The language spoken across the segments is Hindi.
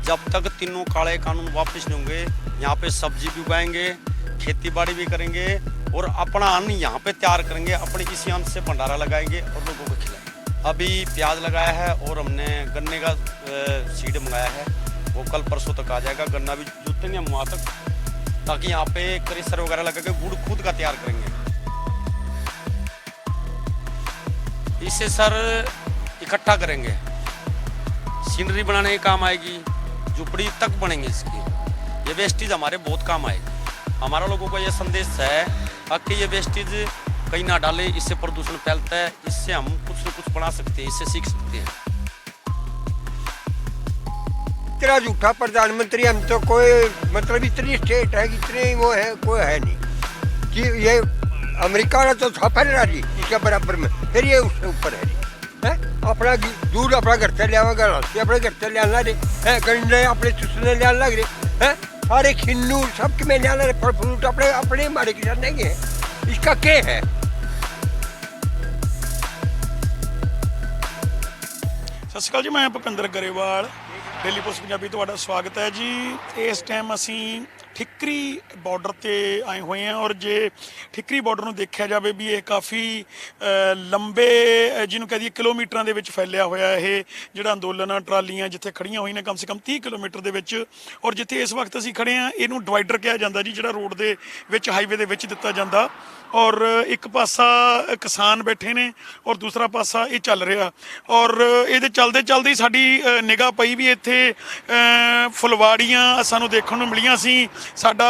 जब तक तीनों काले कानून वापस नहीं होंगे, यहाँ पे सब्जी भी उगाएंगे, खेती बाड़ी भी करेंगे और अपना अन्न यहाँ पे तैयार करेंगे, अपने इसी अन्न से भंडारा लगाएंगे और लोगों को खिलाएंगे। अभी प्याज लगाया है और हमने गन्ने का सीड मंगाया है, वो कल परसों तक आ जाएगा। गन्ना भी जुटेंगे हम वहाँ तक, ताकि यहाँ पे क्रेशर वगैरह लगा के गुड़ खुद का तैयार करेंगे। इससे सर इकट्ठा करेंगे, सीनरी बनाने के काम आएगी, झुपड़ी तक बनेंगे इसकी। ये वेस्टेज हमारे बहुत काम आएगी। हमारा लोगों का ये संदेश है कि ये वेस्टेज कहीं ना डाले, इससे प्रदूषण फैलता है, इससे हम कुछ न कुछ बना सकते हैं, इससे सीख सकते हैं। इतना झूठा प्रधानमंत्री हम तो कोई मतलब इतनी स्टेट है, इतने वो है कोई है नहीं कि ये अमेरिका ने तो था पहले राजी इसके बराबर में, फिर ये उससे ऊपर है अपना दूध अपना घर से लिया अपने घर से लिया रे है, गन्ने अपने चुसने लिया लग रहे हैं, सारे खिन्नू सब में लिया रहे, फल फ्रूट अपने अपने हमारे किसान नहीं है, इसका क्या है। सत श्री अकाल जी, मैं भुपिंदर गरेवाल, डेली पोस्ट पंजाबी तुहाडा स्वागत है जी। इस टाइम असी ठिकरी बॉर्डर ते आए हुए हैं और जे ठिकरी बॉर्डर ਨੂੰ देखा जाए भी ये काफ़ी लंबे जिन्हों कह दिए किलोमीटर ਦੇ ਵਿੱਚ फैलिया होया ਇਹ ਜਿਹੜਾ ਅੰਦੋਲਨ ਟਰਾਲੀਆਂ ਜਿੱਥੇ ਖੜੀਆਂ ਹੋਈਆਂ ਨੇ ਕਮ ਸੇ ਕਮ 30 ਕਿਲੋਮੀਟਰ ਦੇ ਵਿੱਚ। ਔਰ ਜਿੱਥੇ ਇਸ ਵਕਤ ਅਸੀਂ ਖੜੇ ਹਾਂ ਇਹਨੂੰ ਡਿਵਾਈਡਰ ਕਿਹਾ ਜਾਂਦਾ ਜੀ, ਜਿਹੜਾ ਰੋਡ ਦੇ ਵਿੱਚ ਹਾਈਵੇ ਦੇ ਵਿੱਚ ਦਿੱਤਾ ਜਾਂਦਾ। ਔਰ ਇੱਕ ਪਾਸਾ ਕਿਸਾਨ ਬੈਠੇ ਨੇ ਔਰ ਦੂਸਰਾ ਪਾਸਾ ਇਹ ਚੱਲ ਰਿਹਾ। ਔਰ ਇਹਦੇ ਚਲਦੇ ਚਲਦੇ ਸਾਡੀ ਨਿਗਾਹ ਪਈ ਵੀ ਇੱਥੇ ਫੁਲਵਾੜੀਆਂ ਸਾਨੂੰ ਦੇਖਣ ਨੂੰ ਮਿਲੀਆਂ ਸੀ। ਸਾਡਾ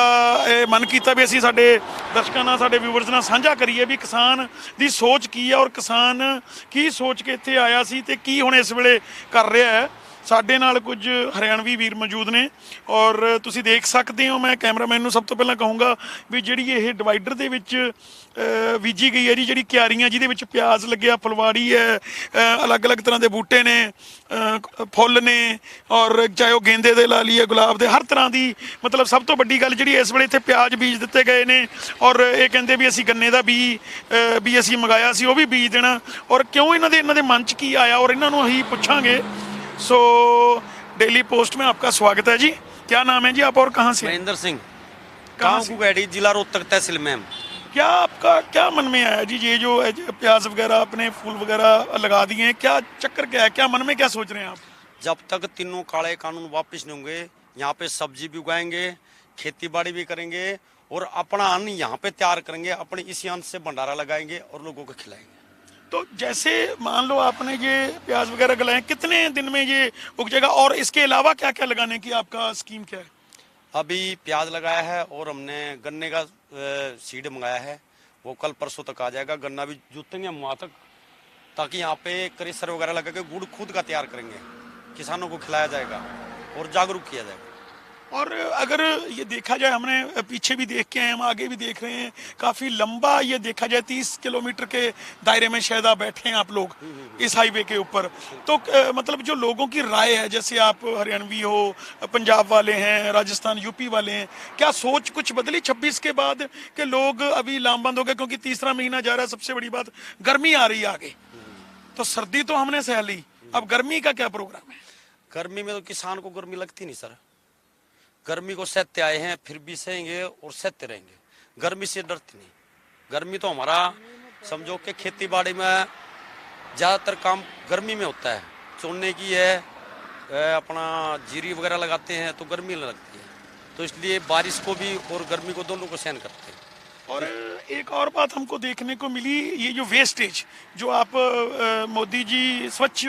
ਮਨ ਕੀਤਾ ਵੀ ਅਸੀਂ ਸਾਡੇ ਦਰਸ਼ਕਾਂ ਨਾਲ, ਸਾਡੇ ਵਿਊਵਰਸ ਨਾਲ ਸਾਂਝਾ ਕਰੀਏ ਵੀ ਕਿਸਾਨ ਦੀ ਸੋਚ ਕੀ ਹੈ ਔਰ ਕਿਸਾਨ ਕੀ ਸੋਚ ਕੇ ਇੱਥੇ ਆਇਆ ਸੀ ਤੇ ਕੀ ਹੁਣ ਇਸ ਵੇਲੇ ਕਰ ਰਿਹਾ ਹੈ। ਸਾਡੇ ਨਾਲ ਕੁਝ ਹਰਿਆਣਵੀ ਵੀਰ ਮੌਜੂਦ ਨੇ ਔਰ ਤੁਸੀਂ ਦੇਖ ਸਕਦੇ ਹੋ। ਮੈਂ ਕੈਮਰਾਮੈਨ ਨੂੰ ਸਭ ਤੋਂ ਪਹਿਲਾਂ ਕਹੂੰਗਾ ਵੀ ਜਿਹੜੀ ਇਹ ਡਿਵਾਈਡਰ ਦੇ ਵਿੱਚ ਬੀਜੀ ਗਈ ਹੈ ਜੀ, ਜਿਹੜੀ ਕਿਆਰੀਆਂ ਜਿਹਦੇ ਵਿੱਚ ਪਿਆਜ਼ ਲੱਗਿਆ, ਫੁਲਵਾੜੀ ਹੈ, ਅਲੱਗ-ਅਲੱਗ ਤਰ੍ਹਾਂ ਦੇ ਬੂਟੇ ਨੇ, ਫੁੱਲ ਨੇ ਔਰ ਚਾਹੇ ਉਹ ਗੇਂਦੇ ਦੇ ਲਾ ਲਈਏ, ਗੁਲਾਬ ਦੇ, ਹਰ ਤਰ੍ਹਾਂ ਦੀ। ਮਤਲਬ ਸਭ ਤੋਂ ਵੱਡੀ ਗੱਲ ਜਿਹੜੀ ਇਸ ਵੇਲੇ ਇੱਥੇ ਪਿਆਜ਼ ਬੀਜ ਦਿੱਤੇ ਗਏ ਨੇ ਔਰ ਇਹ ਕਹਿੰਦੇ ਵੀ ਅਸੀਂ ਗੰਨੇ ਦਾ ਵੀ ਅਸੀਂ ਮੰਗਾਇਆ ਸੀ, ਉਹ ਵੀ ਬੀਜ ਦੇਣਾ। ਔਰ ਕਿਉਂ ਇਹਨਾਂ ਦੇ ਮਨ 'ਚ ਕੀ ਆਇਆ ਔਰ ਇਹਨਾਂ ਨੂੰ ਅਸੀਂ ਪੁੱਛਾਂਗੇ। सो डेली पोस्ट में आपका स्वागत है जी। क्या नाम है जी आप और कहाँ से? महेंद्र सिंह, गाँव कुगैड़ी, जिला रोहतक तहसील में। क्या आपका क्या मन में आया जी, ये जो प्याज वगैरह अपने फूल वगैरह लगा दिए हैं, क्या चक्कर क्या है, क्या मन में क्या सोच रहे हैं आप? जब तक तीनों काले कानून वापस नहीं होंगे, यहाँ पे सब्जी भी उगाएंगे, खेती बाड़ी भी करेंगे और अपना अन्न यहाँ पे तैयार करेंगे, अपने इसी अन्न से भंडारा लगाएंगे और लोगों को खिलाएंगे। तो जैसे मान लो आपने ये प्याज वगैरह लगाए, कितने दिन में ये उग जाएगा और इसके अलावा क्या क्या लगाने की आपका स्कीम क्या है? अभी प्याज लगाया है और हमने गन्ने का सीड मंगाया है, वो कल परसों तक आ जाएगा। गन्ना भी जुटेंगे हम वहाँ तक, ताकि यहाँ पे क्रेशर वगैरह लगा के गुड़ खुद का तैयार करेंगे, किसानों को खिलाया जाएगा और जागरूक किया जाएगा। और अगर ये देखा जाए, हमने पीछे भी देख के आए, हम आगे भी देख रहे हैं, काफ़ी लंबा ये देखा जाए 30 किलोमीटर के दायरे में शायद आप बैठे हैं आप लोग इस हाईवे के ऊपर। तो मतलब जो लोगों की राय है, जैसे आप हरियाणवी हो, पंजाब वाले हैं, राजस्थान यूपी वाले हैं, क्या सोच कुछ बदली 26 के बाद कि लोग अभी लामबंद हो गए? क्योंकि तीसरा महीना जा रहा है, सबसे बड़ी बात गर्मी आ रही है आगे, तो सर्दी तो हमने सह ली, अब गर्मी का क्या प्रोग्राम है? गर्मी में तो किसान को गर्मी लगती नहीं सर, गर्मी को सहते आए हैं, फिर भी सहेंगे और सहते रहेंगे, गर्मी से डरते नहीं। गर्मी तो हमारा समझो कि खेती बाड़ी में ज़्यादातर काम गर्मी में होता है, चुनने की है, अपना जीरी वगैरह लगाते हैं तो गर्मी लगती है, तो इसलिए बारिश को भी और गर्मी को दोनों को सहन करते हैं। और एक और बात हमको देखने को मिली, ये जो वेस्टेज जो आप मोदी जी स्वच्छ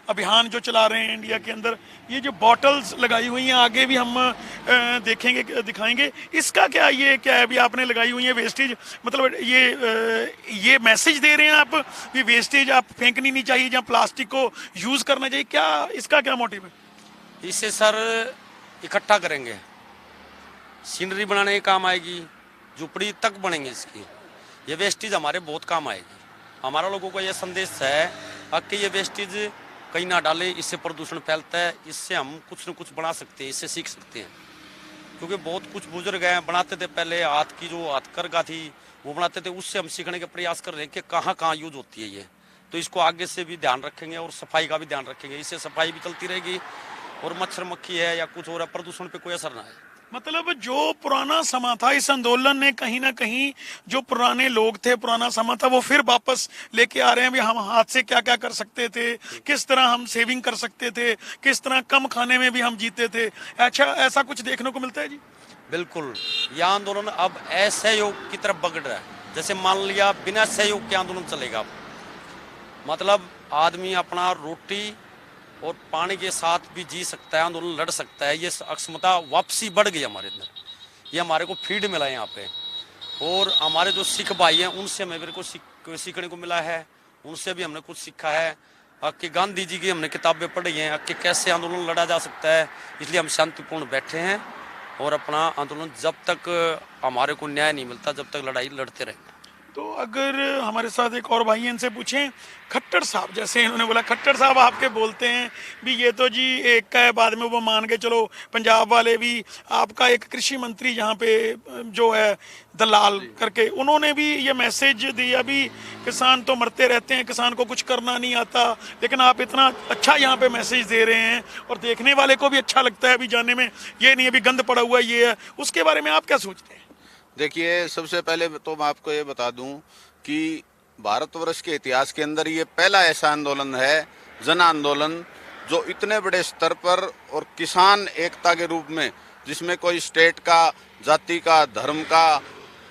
अभियान जो चला रहे हैं इंडिया के अंदर, ये जो बॉटल्स लगाई हुई हैं, आगे भी हम देखेंगे, दिखाएंगे, इसका क्या है अभी आपने लगाई हुई है वेस्टेज, मतलब ये मैसेज दे रहे हैं आप कि वेस्टेज आप फेंकनी नहीं चाहिए, जहाँ प्लास्टिक को यूज़ करना चाहिए, क्या इसका क्या मोटिव है? इससे सर इकट्ठा करेंगे, सीनरी बनाने के काम आएगी, झुपड़ी तक बनेंगे इसकी। ये वेस्टेज हमारे बहुत काम आएगी। हमारा लोगों का ये संदेश है कि ये वेस्टेज कहीं ना डाले, इससे प्रदूषण फैलता है, इससे हम कुछ न कुछ बना सकते हैं, इससे सीख सकते हैं। क्योंकि बहुत कुछ बुजुर्ग हैं, बनाते थे पहले, हाथ की जो हथकरघा थी वो बनाते थे, उससे हम सीखने का प्रयास कर रहे हैं कि कहाँ कहाँ यूज होती है ये। तो इसको आगे से भी ध्यान रखेंगे और सफाई का भी ध्यान रखेंगे, इससे सफाई भी चलती रहेगी और मच्छर मक्खी है या कुछ और है, प्रदूषण पे कोई असर ना है। मतलब जो पुराना समा था, इस आंदोलन ने कहीं ना कहीं जो पुराने लोग थे, पुराना समा था, वो फिर वापस लेके आ रहे हैं भी हम हाथ से क्या क्या कर सकते थे, किस तरह हम सेविंग कर सकते थे, किस तरह कम खाने में भी हम जीते थे। अच्छा, ऐसा कुछ देखने को मिलता है जी? बिल्कुल, यह आंदोलन अब असहयोग की तरफ बढ़ रहा है। जैसे मान लिया बिना सहयोग के आंदोलन चलेगा, मतलब आदमी अपना रोटी और पानी के साथ भी जी सकता है, आंदोलन लड़ सकता है। ये अक्षमता वापसी बढ़ गई हमारे अंदर, ये हमारे को फीड मिला है यहाँ पे। और हमारे जो सिख भाई हैं उनसे हमें मेरे को सीखने को मिला है, उनसे भी हमने कुछ सीखा है। कि गांधी जी की हमने किताबें पढ़ी हैं कि कैसे आंदोलन लड़ा जा सकता है। इसलिए हम शांतिपूर्ण बैठे हैं और अपना आंदोलन जब तक हमारे को न्याय नहीं मिलता जब तक लड़ाई लड़ते रहेंगे। तो अगर हमारे साथ एक और भाई हैं, इनसे पूछें, खट्टर साहब, जैसे इन्होंने बोला, खट्टर साहब आपके बोलते हैं भी ये तो जी एक का है, बाद में वो मान के चलो पंजाब वाले भी। आपका एक कृषि मंत्री यहाँ पे जो है दलाल करके, उन्होंने भी ये मैसेज दिया भी किसान तो मरते रहते हैं, किसान को कुछ करना नहीं आता, लेकिन आप इतना अच्छा यहाँ पे मैसेज दे रहे हैं और देखने वाले को भी अच्छा लगता है, अभी जाने में ये नहीं अभी गंद पड़ा हुआ ये है। उसके बारे में आप क्या सोचते हैं? देखिए, सबसे पहले तो मैं आपको ये बता दूं कि भारतवर्ष के इतिहास के अंदर ये पहला ऐसा आंदोलन है, जन आंदोलन, जो इतने बड़े स्तर पर और किसान एकता के रूप में, जिसमें कोई स्टेट का, जाति का, धर्म का,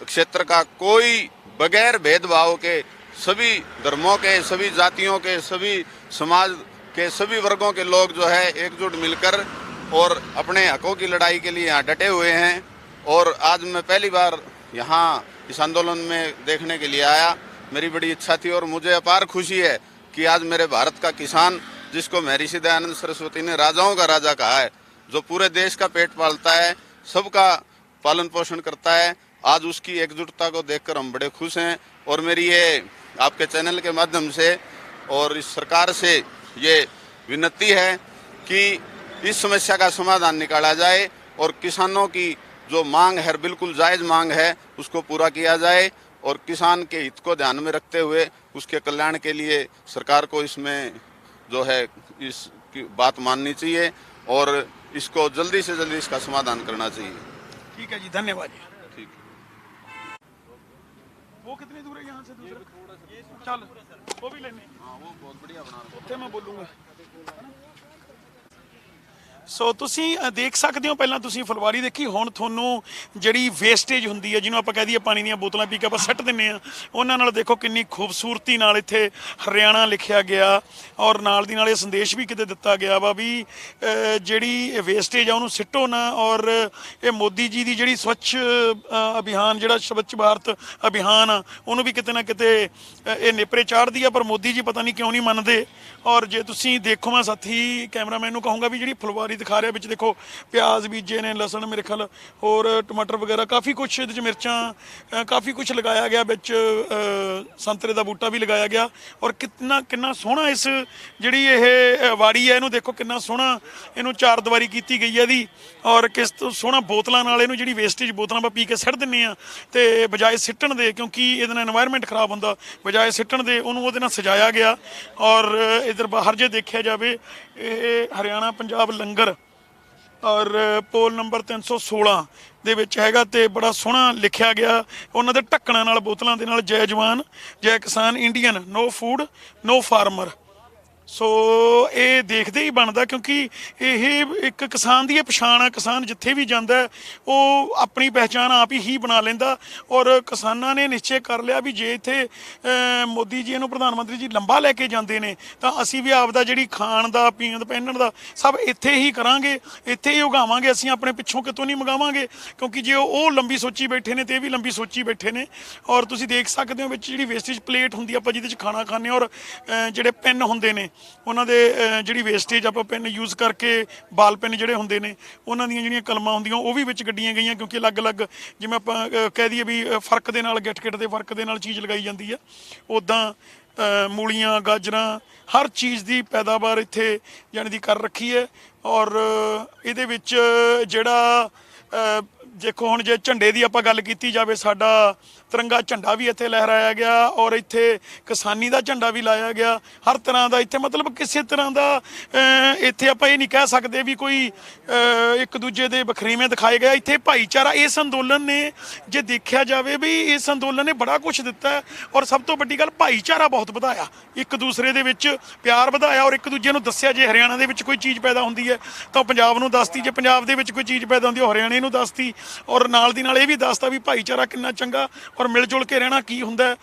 क्षेत्र का, कोई बगैर भेदभाव के, सभी धर्मों के, सभी जातियों के, सभी समाज के सभी वर्गों के लोग जो है एकजुट मिलकर और अपने हकों की लड़ाई के लिए यहाँ डटे हुए हैं। और आज मैं पहली बार यहाँ इस आंदोलन में देखने के लिए आया। मेरी बड़ी इच्छा थी और मुझे अपार खुशी है कि आज मेरे भारत का किसान, जिसको महर्षि दयानंद सरस्वती ने राजाओं का राजा कहा है, जो पूरे देश का पेट पालता है, सबका पालन पोषण करता है, आज उसकी एकजुटता को देखकर हम बड़े खुश हैं। और मेरी ये आपके चैनल के माध्यम से और इस सरकार से ये विनती है कि इस समस्या का समाधान निकाला जाए और किसानों की जो मांग है, बिल्कुल जायज़ मांग है, उसको पूरा किया जाए। और किसान के हित को ध्यान में रखते हुए उसके कल्याण के लिए सरकार को इसमें जो है इस बात माननी चाहिए और इसको जल्दी से जल्दी इसका समाधान करना चाहिए। ठीक है जी, धन्यवाद जी। ठीक। वो कितनी दूर है यहाँ से? दूसरा चल, वो भी लेने। हाँ, वो बहुत बढ़िया बना रहे ਉੱਥੇ मैं बोलूँगा। ਸੋ ਤੁਸੀਂ ਦੇਖ ਸਕਦੇ ਹੋ, ਪਹਿਲਾਂ ਤੁਸੀਂ ਫੁਲਵਾਰੀ ਦੇਖੀ, ਹੁਣ ਤੁਹਾਨੂੰ ਜਿਹੜੀ ਵੇਸਟੇਜ ਹੁੰਦੀ ਹੈ, ਜਿਹਨੂੰ ਆਪਾਂ ਕਹਿ ਦਈਏ ਪਾਣੀ ਦੀਆਂ ਬੋਤਲਾਂ ਪੀ ਕੇ ਆਪਾਂ ਸੱਟ ਦਿੰਨੇ ਆ, ਉਹਨਾਂ ਨਾਲ ਦੇਖੋ ਕਿੰਨੀ ਖੂਬਸੂਰਤੀ ਨਾਲ ਇੱਥੇ ਹਰਿਆਣਾ ਲਿਖਿਆ ਗਿਆ ਔਰ ਨਾਲ ਦੀ ਨਾਲ ਇਹ ਸੰਦੇਸ਼ ਵੀ ਕਿਤੇ ਦਿੱਤਾ ਗਿਆ ਵਾ ਵੀ ਜਿਹੜੀ ਵੇਸਟੇਜ ਆ ਉਹਨੂੰ ਸਿੱਟੋ ਨਾ। ਔਰ ਇਹ ਮੋਦੀ ਜੀ ਦੀ ਜਿਹੜੀ ਸਵੱਛ ਅਭਿਆਨ, ਜਿਹੜਾ ਸਵੱਛ ਭਾਰਤ ਅਭਿਆਨ ਆ, ਉਹਨੂੰ ਵੀ ਕਿਤੇ ਨਾ ਕਿਤੇ ਇਹ ਨੇਪਰੇ ਚਾੜਦੀ ਆ, ਪਰ ਮੋਦੀ ਜੀ ਪਤਾ ਨਹੀਂ ਕਿਉਂ ਨਹੀਂ ਮੰਨਦੇ। ਔਰ ਜੇ ਤੁਸੀਂ ਦੇਖੋ, ਮੈਂ ਸਾਥੀ ਕੈਮਰਾਮੈਨ ਨੂੰ ਕਹੂੰਗਾ ਵੀ ਜਿਹੜੀ ਫੁਲਵਾਰੀ ਦਿਖਾ ਰਿਹਾ, ਵਿੱਚ ਦੇਖੋ ਪਿਆਜ਼ ਬੀਜੇ ਨੇ, ਲਸਣ ਮੇਰੇ ਖਿਆਲ ਹੋਰ ਟਮਾਟਰ ਵਗੈਰਾ ਕਾਫੀ ਕੁਛ, ਇਹਦੇ 'ਚ ਮਿਰਚਾਂ, ਕਾਫੀ ਕੁਛ ਲਗਾਇਆ ਗਿਆ, ਵਿੱਚ ਸੰਤਰੇ ਦਾ ਬੂਟਾ ਵੀ ਲਗਾਇਆ ਗਿਆ। ਔਰ ਕਿੰਨਾ ਸੋਹਣਾ ਇਸ ਜਿਹੜੀ ਇਹ ਵਾੜੀ ਹੈ, ਇਹਨੂੰ ਦੇਖੋ ਕਿੰਨਾ ਸੋਹਣਾ ਇਹਨੂੰ ਚਾਰ ਦੀਵਾਰੀ ਕੀਤੀ ਗਈ ਹੈ ਇਹਦੀ। ਔਰ ਕਿਸ ਤੋਂ ਸੋਹਣਾ ਬੋਤਲਾਂ ਨਾਲ ਇਹਨੂੰ, ਜਿਹੜੀ ਵੇਸਟੇਜ ਬੋਤਲਾਂ ਆਪਾਂ ਪੀ ਕੇ ਸਿੱਟ ਦਿੰਦੇ ਆ, ਤੇ ਬਜਾਏ ਸਿੱਟਣ ਦੇ, ਕਿਉਂਕਿ ਇਹਦੇ ਨਾਲ এনवायरमेंट ਖਰਾਬ ਹੁੰਦਾ, ਬਜਾਏ ਸਿੱਟਣ ਦੇ ਉਹਨੂੰ ਉਹਦੇ ਨਾਲ ਸਜਾਇਆ ਗਿਆ। ਔਰ ਇਧਰ ਬਾਹਰ ਜੇ ਦੇਖਿਆ ਜਾਵੇ, ਇਹ ਹਰਿਆਣਾ ਪੰਜਾਬ ਲੰਗਰ ਔਰ ਪੋਲ ਨੰਬਰ 316 ਦੇ ਵਿੱਚ ਹੈਗਾ, ਤੇ ਬੜਾ ਸੋਹਣਾ ਲਿਖਿਆ ਗਿਆ ਉਹਨਾਂ ਦੇ ਢੱਕਣਾਂ ਨਾਲ, ਬੋਤਲਾਂ ਦੇ ਨਾਲ, ਜੈ ਜਵਾਨ ਜੈ ਕਿਸਾਨ Indian, no food no farmer. So ਇਹ ਦੇਖਦੇ ਹੀ ਬਣਦਾ, ਕਿਉਂਕਿ ਇਹ ਇੱਕ ਕਿਸਾਨ ਦੀ ਇਹ ਪਛਾਣ ਆ। ਕਿਸਾਨ ਜਿੱਥੇ ਵੀ ਜਾਂਦਾ ਉਹ ਆਪਣੀ ਪਹਿਚਾਣ ਆਪ ਹੀ ਬਣਾ ਲੈਂਦਾ। ਔਰ ਕਿਸਾਨਾਂ ਨੇ ਨਿਸ਼ਚੈ ਕਰ ਲਿਆ ਵੀ ਜੇ ਇੱਥੇ ਮੋਦੀ ਜੀ ਨੂੰ, ਪ੍ਰਧਾਨ ਮੰਤਰੀ ਜੀ ਲੰਬਾ ਲੈ ਕੇ ਜਾਂਦੇ ਨੇ, ਤਾਂ ਅਸੀਂ ਵੀ ਆਪਦਾ ਜਿਹੜੀ ਖਾਣ ਦਾ, ਪੀਣ ਦਾ, ਪਹਿਨਣ ਦਾ ਸਭ ਇੱਥੇ ਹੀ ਕਰਾਂਗੇ, ਇੱਥੇ ਹੀ ਉਗਾਵਾਂਗੇ, ਅਸੀਂ ਆਪਣੇ ਪਿੱਛੋਂ ਕਿਤੋਂ ਨਹੀਂ ਮੰਗਾਵਾਂਗੇ। ਕਿਉਂਕਿ ਜੇ ਉਹ ਲੰਬੀ ਸੋਚੀ ਬੈਠੇ ਨੇ ਤੇ ਇਹ ਵੀ ਲੰਬੀ ਸੋਚੀ ਬੈਠੇ ਨੇ। ਔਰ ਤੁਸੀਂ ਦੇਖ ਸਕਦੇ ਹੋ ਵਿੱਚ ਜਿਹੜੀ ਵੇਸਟੇਜ ਪਲੇਟ ਹੁੰਦੀ ਆਪਾਂ ਜਿਹਦੇ 'ਚ ਖਾਣਾ ਖਾਂਦੇ, ਔਰ ਜਿਹੜੇ ਪੈਨ ਹੁੰਦੇ ਨੇ, ਉਹਨਾਂ ਦੇ ਜਿਹੜੀ ਵੇਸਟੇਜ ਆਪਾਂ ਪੈਨ ਯੂਜ਼ ਕਰਕੇ, ਬਾਲ ਪੈਨ ਜਿਹੜੇ ਹੁੰਦੇ ਨੇ, ਉਹਨਾਂ ਦੀਆਂ ਜਿਹੜੀਆਂ ਕਲਮਾਂ ਹੁੰਦੀਆਂ ਉਹ ਵੀ ਵਿੱਚ ਗੱਡੀਆਂ ਗਈਆਂ, ਕਿਉਂਕਿ ਅਲੱਗ-ਅਲੱਗ, ਜਿਵੇਂ ਆਪਾਂ ਕਹਿ ਦਈਏ ਵੀ ਫਰਕ ਦੇ ਨਾਲ, ਗਿੱਟ ਦੇ ਫਰਕ ਦੇ ਨਾਲ ਚੀਜ਼ ਲਗਾਈ ਜਾਂਦੀ ਆ, ਉੱਦਾਂ ਮੂਲੀਆਂ, ਗਾਜਰਾਂ, ਹਰ ਚੀਜ਼ ਦੀ ਪੈਦਾਵਾਰ ਇੱਥੇ ਜਾਣੀ ਦੀ ਕਰ ਰੱਖੀ ਹੈ। ਔਰ ਇਹਦੇ ਵਿੱਚ ਜਿਹੜਾ ਦੇਖੋ, ਹੁਣ ਜੇ ਝੰਡੇ ਦੀ ਆਪਾਂ ਗੱਲ ਕੀਤੀ ਜਾਵੇ, ਸਾਡਾ तिरंगा झंडा भी इत्थे लहराया गया और इत्थे किसानी का झंडा भी लाया गया। हर तरह का इत्थे मतलब किसी तरह का इत्थे आपां ये नहीं कह सकते भी कोई एक दूजे दे बखरीवे दिखाए गए। इत्थे भाईचारा इस अंदोलन ने जे देखा जाए भी इस अंदोलन ने बड़ा कुछ दिता है और सब तो वड्डी गल भाईचारा बहुत वधाया, एक दूसरे दे विच प्यार वधाया और एक दूजे नूं दस्सिया जे हरियाणा दे विच कोई चीज़ पैदा हुंदी है तो पंजाब नूं दसती, जे पंजाब दे विच कोई चीज़ पैदा हुंदी है हरियाणे नूं दसती और नाल दी नाल ये भी दसता भी भाईचारा कितना चंगा और मिल जुल के रहना की हुंदा है।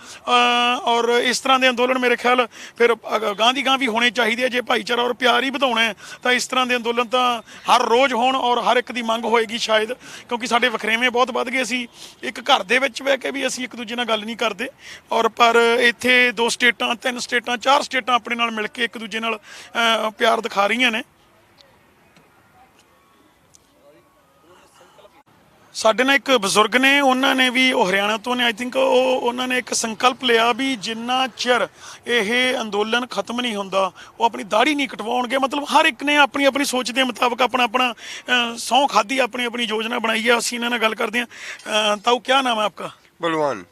और इस तरह के अंदोलन मेरे ख्याल फिर गांह दी गांह भी होने चाहिए। जे भाईचारा और प्यार ही वधाउणा है तो इस तरह के अंदोलन तो हर रोज़ होण और हर एक दी मंग होएगी शायद, क्योंकि साडे वखरेवे बहुत वध गए सी। एक घर दे विच बह के भी असीं एक दूजे नाल गल नहीं करते और पर इत्थे 2 स्टेटां 3 स्टेटां 4 स्टेटां अपने नाल मिल के एक दूजे नाल प्यार दिखा रहीआं ने। ਸਾਡੇ ਨਾਲ ਇੱਕ ਬਜ਼ੁਰਗ ਨੇ, ਉਹਨਾਂ ਨੇ ਵੀ ਉਹ ਹਰਿਆਣਾ ਤੋਂ ਨੇ, ਆਈ ਥਿੰਕ ਉਹਨਾਂ ਨੇ ਇੱਕ ਸੰਕਲਪ ਲਿਆ ਵੀ ਜਿੰਨਾ ਚਿਰ ਇਹ ਅੰਦੋਲਨ ਖਤਮ ਨਹੀਂ ਹੁੰਦਾ ਉਹ ਆਪਣੀ ਦਾੜੀ ਨਹੀਂ ਕਟਵਾਉਣਗੇ। ਮਤਲਬ ਹਰ ਇੱਕ ਨੇ ਆਪਣੀ ਆਪਣੀ ਸੋਚ ਦੇ ਮੁਤਾਬਕ ਆਪਣਾ ਆਪਣਾ ਸਹੁੰ ਖਾਧੀ, ਆਪਣੀ ਆਪਣੀ ਯੋਜਨਾ ਬਣਾਈ ਹੈ। ਅਸੀਂ ਇਹਨਾਂ ਨਾਲ ਗੱਲ ਕਰਦੇ ਹਾਂ। ਤਾऊ क्या नाम है आपका? बलवान।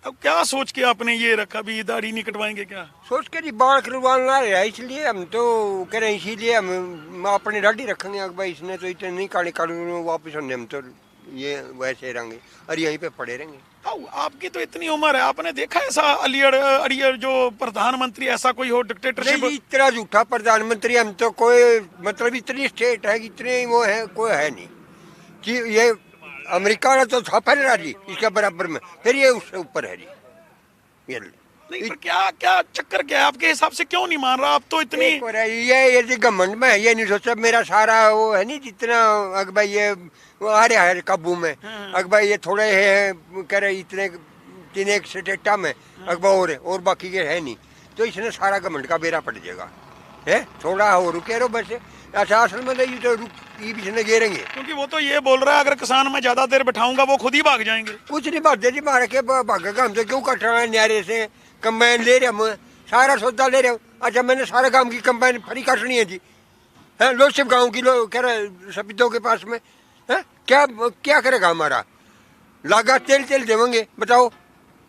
अब क्या सोच के आपने ये रखा भी दाढ़ी नहीं कटवाएंगे क्या? सोच के जी बाल कटवाना है इसलिए हम तो कह रहे हैं, इसीलिए हम अपनी दाढ़ी रखेंगे। भाई इसने तो इतने नहीं काटे कानून वापस होने, हम तो ये वैसे रहेंगे और यहीं पे पड़े रहेंगे। आपकी तो इतनी उम्र है, आपने देखा ऐसा अलियर जो प्रधानमंत्री ऐसा कोई हो डिक्टेटरशिप? नहीं, इतना झूठा प्रधानमंत्री हम तो कोई मतलब इतनी स्टेट है, इतने वो है कोई है नहीं कि ये अमेरिका वाला तो था पहले जी इसके बराबर में, फिर ये उससे ऊपर है जी। ये नहीं, पर क्या क्या चक्कर क्या है आपके हिसाब से, क्यों नहीं मान रहा आप तो इतनी? ये घमंड में है, ये नहीं सोचा मेरा सारा वो है नहीं जितना अग भाई ये आ रहा है काबू में। अग भाई ये थोड़े है कह रहे इतने 3 स्टेटा में अग और बाकी के है नहीं, तो इसने सारा घमंड का बेरा पड़ जाएगा है। थोड़ा हो रुके रहो बस। अच्छा असल में ये तो ये भी गिरेंगे, क्योंकि वो तो ये बोल रहा है अगर किसान मैं ज्यादा देर बैठाऊंगा वो खुद ही भाग जाएंगे। कुछ नहीं भागते जी, मार के भागेगा। हम तो क्यों कट रहे हैं न्यारे से, कंबाइन ले रहे हम, सारा सौदा ले रहे हो। अच्छा मैंने सारा गांव की कंबाइन फ्री काटनी है जी, है लो सिर्फ गाँव की लो कह रहे सपितों के पास में है। क्या क्या करेगा हमारा लागा तेल देवेंगे बताओ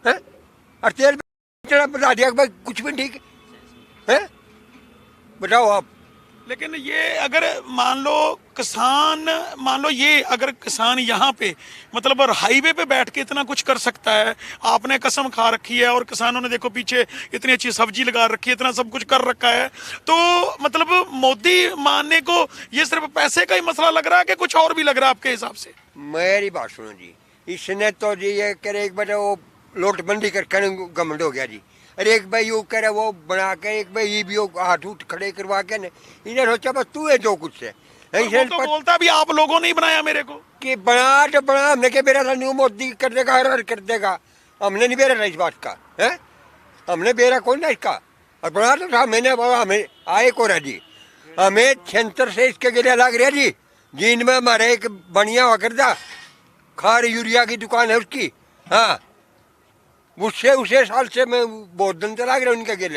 है। और तेल इतना बता दिया भाई कुछ भी ठीक है, बताओ आप। लेकिन ये अगर मान लो ये अगर किसान यहाँ पे मतलब हाईवे पे बैठ के इतना कुछ कर सकता है, आपने कसम खा रखी है और किसानों ने देखो पीछे इतनी अच्छी सब्जी लगा रखी है, इतना सब कुछ कर रखा है, तो मतलब मोदी मानने को ये सिर्फ पैसे का ही मसला लग रहा है कि कुछ और भी लग रहा है आपके हिसाब से? मेरी बात सुनो जी, इसने तो जी ये करे एक बार वो नोटबंदी कर घमंड हो गया जी। अरे एक भाई वो करे वो बना के एक भाई ये भी हाथ उठ खड़े करवा के ने इन्हें सोचा बस तू है जो कुछ है। तो बोलता भी आप लोगों ने ही बनाया मेरे को कि बना तो बना, हमने के बेरा था न्यू मोदी कर देगा हर कर देगा, हमने नहीं बेरा था इस बात का है, हमने बेरा कौन ना इसका। और बना तो था मैंने, हमें आए को रहा जी, हमें सेंटर से इसके लिए लग रहा जी। जीन में हमारे एक बढ़िया हुआ करता खार यूरिया की दुकान है उसकी, हाँ उससे उसे साल से मैं बहुत दिन चला गया उनके गिर,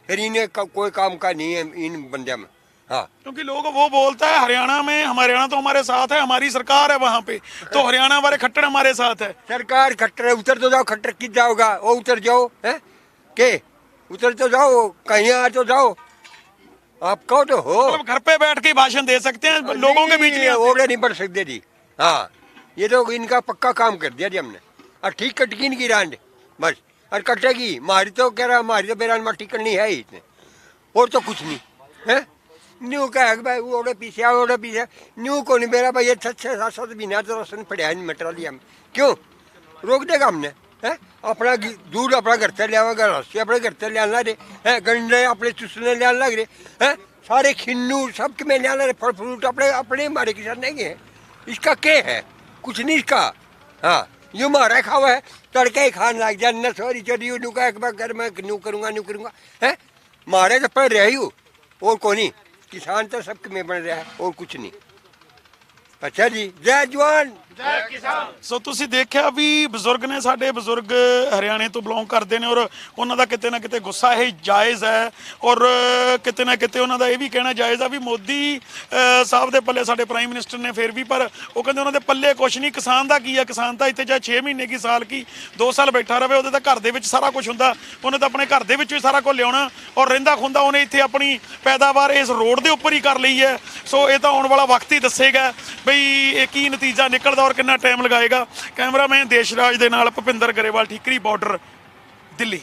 फिर इन्हें कोई काम का नहीं है इन बंदे में। हाँ क्योंकि लोग वो बोलता है हरियाणा में हरियाणा तो हमारे साथ है, हमारी सरकार है वहाँ पे, तो हरियाणा वाले खट्टर हमारे साथ है। सरकार खट्टर है, उतर तो जाओ, खट्टर किस जाओगा वो उतर जाओ है के उतर तो जाओ, कहीं आ तो जाओ, आप कहो तो हो। मतलब घर पे बैठ के भाषण दे सकते हैं, लोगों के बीच में ओड़े नहीं बढ़ सकते जी। हाँ ये तो इनका पक्का काम कर दिया जी हमने। और ठीक कटकी इनकी रांड बस, और कटेगी हमारी तो कह रहा हमारी तो बेरान मट्टी करनी है ही इतने, और तो कुछ नहीं है। न्यू कह भाई वो ओड़े पीछे न्यू को नहीं बेरा भाई 6-7 महीना तो रसन पड़ा नहीं मटरा लिया हम, क्यों रोक देगा हमने है। अपना दूध अपना घर से लिया, रस्सी अपने घर से लिया रे है, गंडे अपने चुसने लिया लग रहे हैं, सारे खिन्नू सब में लिया रहे, फल फ्रूट अपने अपने हमारे किसान नहीं है। इसका क्या है, कुछ नहीं इसका। हाँ यूँ मारा खावा है, तड़के ही खान लग जाए न सॉरी चोरी यूँ का एक बार घर में न्यू करूँगा है, मारे तो पड़ रहे हूँ और कौन नहीं, किसान तो सबके में बन रहा है और कुछ नहीं। अच्छा जी, जय जवान ਸੋ ਤੁਸੀਂ ਦੇਖਿਆ ਵੀ ਬਜ਼ੁਰਗ ਨੇ ਸਾਡੇ, ਬਜ਼ੁਰਗ ਹਰਿਆਣੇ ਤੋਂ ਬਿਲੋਂਗ ਕਰਦੇ ਨੇ ਔਰ ਉਹਨਾਂ ਦਾ ਕਿਤੇ ਨਾ ਕਿਤੇ ਗੁੱਸਾ ਇਹ ਜਾਇਜ਼ ਹੈ ਔਰ ਕਿਤੇ ਨਾ ਕਿਤੇ ਉਹਨਾਂ ਦਾ ਇਹ ਵੀ ਕਹਿਣਾ ਜਾਇਜ਼ ਆ ਵੀ ਮੋਦੀ ਸਾਹਿਬ ਦੇ ਪੱਲੇ, ਸਾਡੇ ਪ੍ਰਾਈਮ ਮਿਨਿਸਟਰ ਨੇ ਫਿਰ ਵੀ, ਪਰ ਉਹ ਕਹਿੰਦੇ ਉਹਨਾਂ ਦੇ ਪੱਲੇ ਕੁਛ ਨਹੀਂ। ਕਿਸਾਨ ਦਾ ਕੀ ਆ, ਕਿਸਾਨ ਤਾਂ ਇੱਥੇ ਚਾਹੇ 6 ਮਹੀਨੇ ਕੀ ਸਾਲ ਕੀ 2 ਸਾਲ ਬੈਠਾ ਰਵੇ, ਉਹਦੇ ਤਾਂ ਘਰ ਦੇ ਵਿੱਚ ਸਾਰਾ ਕੁਝ ਹੁੰਦਾ, ਉਹਨੇ ਤਾਂ ਆਪਣੇ ਘਰ ਦੇ ਵਿੱਚੋਂ ਹੀ ਸਾਰਾ ਕੁਝ ਲਿਆਉਣਾ ਔਰ ਰਹਿੰਦਾ ਖੁੰਦਾ ਉਹਨੇ ਇੱਥੇ ਆਪਣੀ ਪੈਦਾਵਾਰ ਇਸ ਰੋਡ ਦੇ ਉੱਪਰ ਹੀ ਕਰ ਲਈ ਹੈ। ਸੋ ਇਹ ਤਾਂ ਆਉਣ ਵਾਲਾ ਵਕਤ ਹੀ ਦੱਸੇਗਾ ਬਈ ਇਹ ਕੀ ਨਤੀਜਾ ਨਿਕਲਦਾ ਔਰ ਕਿੰਨਾ ਟਾਈਮ ਲਗਾਏਗਾ। ਕੈਮਰਾਮੈਨ ਦੇਸ਼ਰਾਜ ਦੇ ਨਾਲ ਭੁਪਿੰਦਰ ਗਰੇਵਾਲ, ਠੀਕਰੀ ਬਾਰਡਰ, ਦਿੱਲੀ।